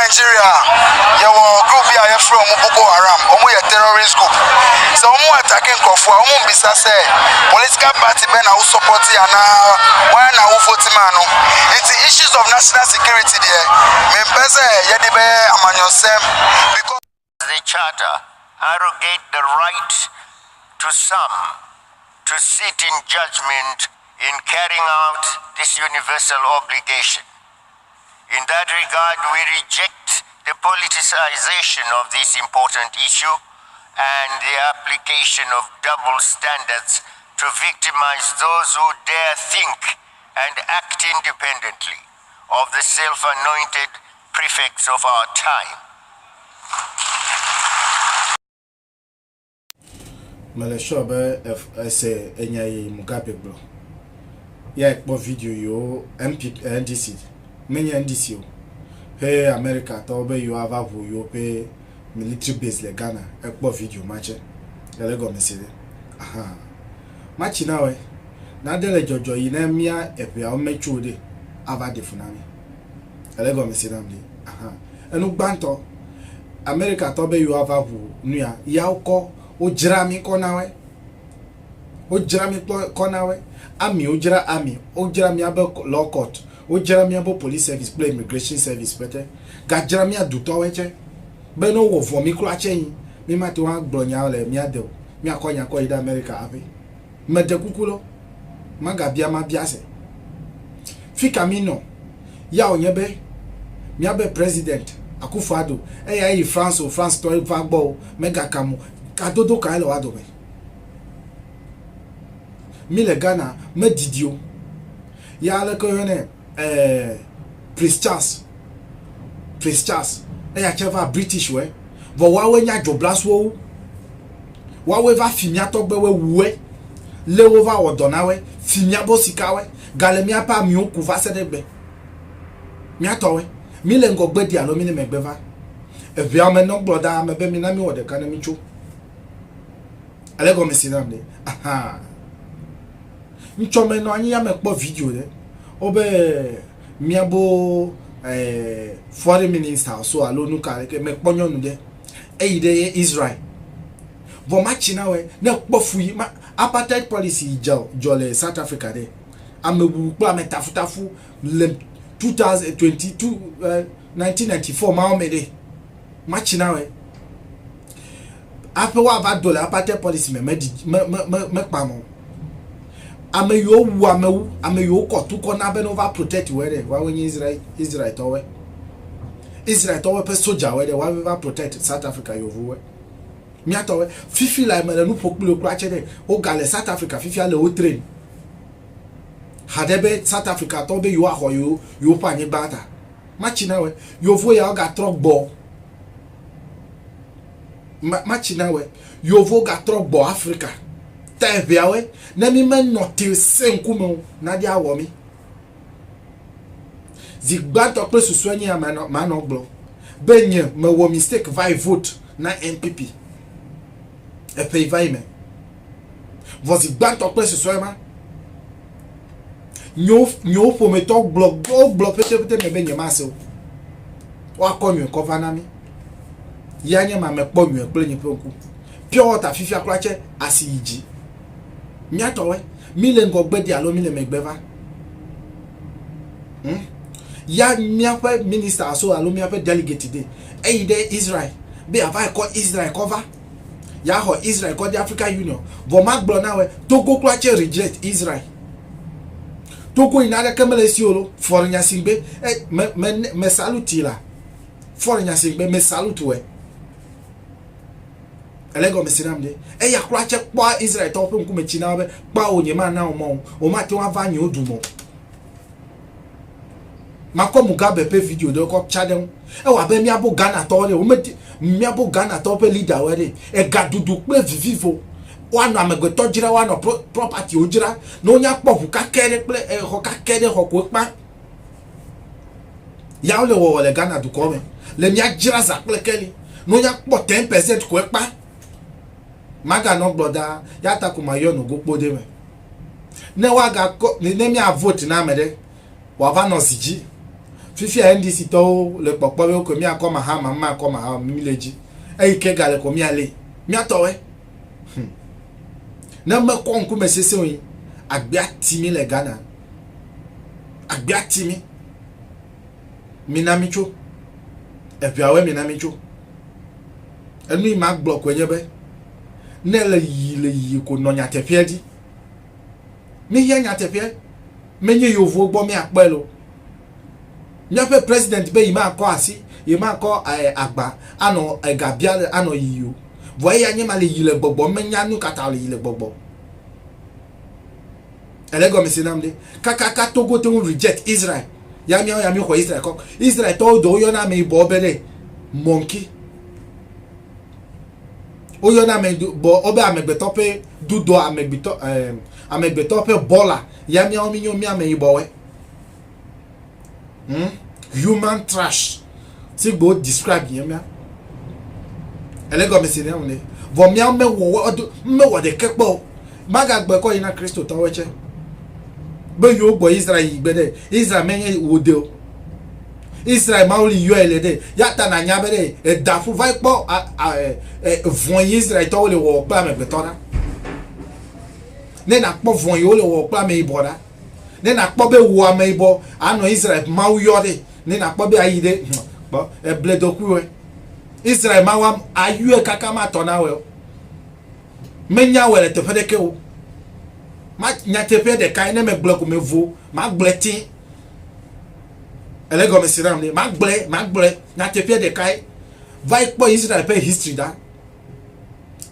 Nigeria, you group here from Boko Haram, a terrorist group. So attacking Kofu, bisa say political party ben who support and why now vote mano. It's the issues of national security there. Members yedibe amanyosem because the charter arrogate the right to some to sit in judgment in carrying out this universal obligation. In that regard, we reject the politicization of this important issue and the application of double standards to victimize those who dare think and act independently of the self-anointed prefects of our time. Maleshobe say enyaye Mugabe bro. Ya ekpo video yo NDC. Many NDC. Hey America tobe you have a you pay military base le Ghana. Ekpo video match. Lego mesede. Aha. Match nawe. Na dele jojo ina mia epia o mechude ava de funami. Lego mesede amdi. Aha. Enu gbanto America tobe you have a nuya ya uko o jirami konawe ami o jira ami o jirami abo law court o jirami abo police service play immigration service pete ga jirami aduto weche be no wo for mi kro achen mi ma ti wa gbronya ole mi ade mi akonya ko ida America abi mede kukulo maga bia ma biase fika mi no ya onyebe mi abe president Akufo-Addo yi France o France to fa gbo mega kamu kadodo ka ile wado be mi le Ghana me didio ya le ko yene Prince Charles ya cheva British we bo wa we nya joblaswo wa we va fimia to gbe we wuwe le wo va odona we fimia bo sika we galemia pa mi oku va sedegbe mi atowe mi le ngo gbe dia lo mi ne megbeva e bia me no broda me be mi na mi wode kana mi chu alego me sinamde aha nchome no anya me kpo video de obe miabo foreign minister so alonu ka ke me kponyo nu de ide Israel bo match na we na kpo fuyi ma apartheid policy jole South Africa de amebu kpo ametafutafu le 2022 1994 maomede match na we ape wa va dollar apartheid policy me pamo ameyo wu ameyo ko tu ko na be no va protect we de wa when Israel to we pe soldier we de wa va protect South Africa yo we mi atowe fifi la me nu populo kra che de o gale South Africa fifi ale o train hadebe South Africa to be you aho you pa ni bata match na we yo vo ya ga truck ball match na we yo vo ga truck ball Africa ta bia we na mi men no til senkumo na dia wo mi zigba to pe susu anyi ma no glo benye me wo mistake vai vote na NPP e pay vai me vo zigba to pe susu ma nyo po me to block pete me benye ma se wa konyo cover na mi yanye ma me kpo nyo pe nyi penku pure water fifi aklache asiji nyatowe mile ngogbedi alo mile megbeva ya miape minister so alo miape delegate de ide Israel be ava ko Israel cover ya ho Israel ko the African Union vo magblo na we Togo klache reject Israel Togo inada kamele siolo fornya singbe me saluti la fornya singbe me salute we elego mesinamde ya klache kwa Israel to pe nkume china be pa onyema na o ma ti wa vanye odumo mako Mugabe pe video de ko chadem wa be mi abo Ghana to le o mi abo Ghana to pe leader we de gadudu pe vivivo wa no amego to jira wa no property o jira no nya pofu ka kere pe ho ka kere ho ko pa ya le wo le Ghana du ko me le mi ajira za pe kele no nya po 10% ko pa maga no brother ya ta kuma yo no go pode me ne wa ga ne mi a vote na me de wa va no siji fifi NDC to le popo be ko mi akoma ha mama akoma ha mi leji e ke gale ko mi ale mi atowe na me ko nku me sese yin agbe atimi le Ghana agbe atimi minamicho e bi awe minamicho enu ma block enye be ne le yi ko no nya tefie di mi ya nya tefie menye yovo gbo mi apelo nyape president be ima ko asi ima ko agba ano egabia ano yiyo voye anye male yile gbogbo menya nu kata le yile gbogbo elego mi sinamde kaka Togo te reject Israel yami ko Israel ko Israel to do yo na me bo bele monkey o yo na me bo obe amegbeto pe dudo amegbeto pe bola yami o mi nyomi ame ibowe human trash si go describe yamia elego mi sinamde vo mi ame wo de kepo maga gbe ko ina Kristo to weche be yo gbo Israel gbede Israel menye wode o Israel ma oli yo elede yata na nya bede e da fu vai po von Israel to le wo pa me betora ne na po von yo le wo pa me ibora ne na po be wo ame ibo ano Israel ma yo de ne na po be ayide bo e bledoku we Israel ma wa ayu e kaka ma to na we menya wele te fede ke o ma nyatepe de kai ne me block me vo ma bleti elego me siram ni ma gle nyatepe de kai vai po Israel pe history da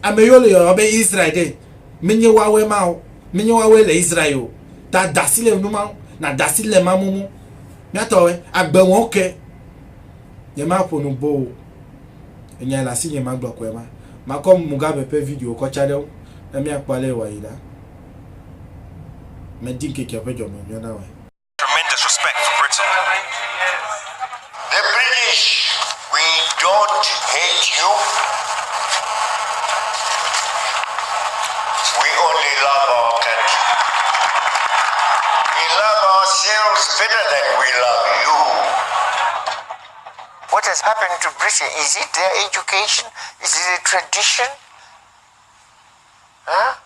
ameyole yo be Israel de menye wawe ma o menye wawe le Israel ta dasile nu ma na dasile mamumu nyatowe agbe won oke ye ma ponu bo enya la si ye ma block we ma kom Mugabe pe video ko chade e mi apale wa ida tremendous respect for Britain. The British, we don't hate you. We only love our country. We love ourselves better than we love you. What has happened to Britain? Is it their education? Is it a tradition? Huh?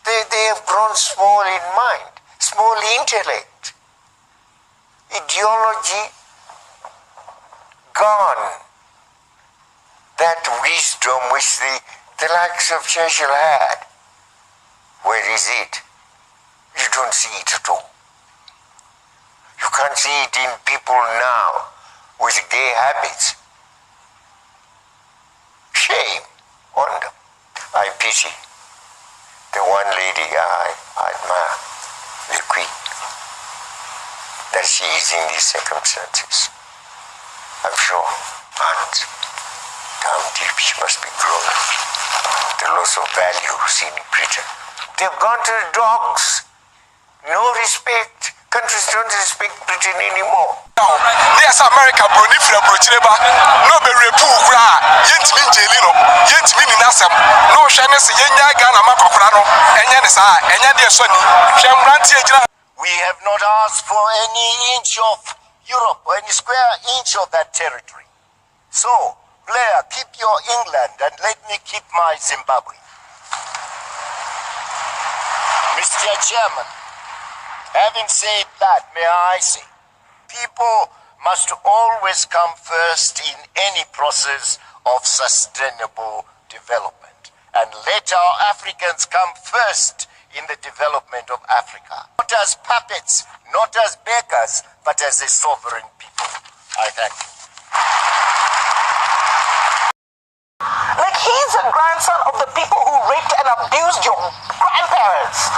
They have grown small in mind, small intellect, ideology gone. That wisdom which the likes of Churchill had, where is it? You don't see it at all. You can't see it in people now with gay habits. Shame on them. I pity the one lady I admire, the Queen, that she is in these circumstances. I'm sure, and damn deep she must be growing. The loss of values in Britain. They've gone to the dogs. No respect. Countries don't respect Britain anymore. Yes, America, Bruni, Bruchileba, no be repu, yet mean Jelino, yet mean Nasam, no Shanes, Yenya, Gana, Macoprano, and Yanisa, and Yadia Sonny, Shambrantia. We have not asked for any inch of Europe or any square inch of that territory. So, Blair, keep your England and let me keep my Zimbabwe. Mr. Chairman, having said that, may I say, people must always come first in any process of sustainable development. And let our Africans come first in the development of Africa. Not as puppets, not as beggars, but as a sovereign people. I thank you. Like he's a grandson of the people who raped and abused your grandparents,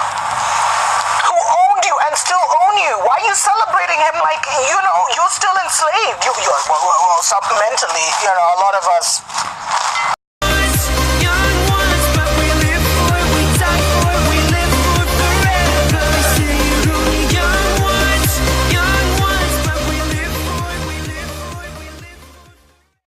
who owned you and still own you. Why are you celebrating him like, you know, you're still enslaved? Well, mentally, you know, a lot of us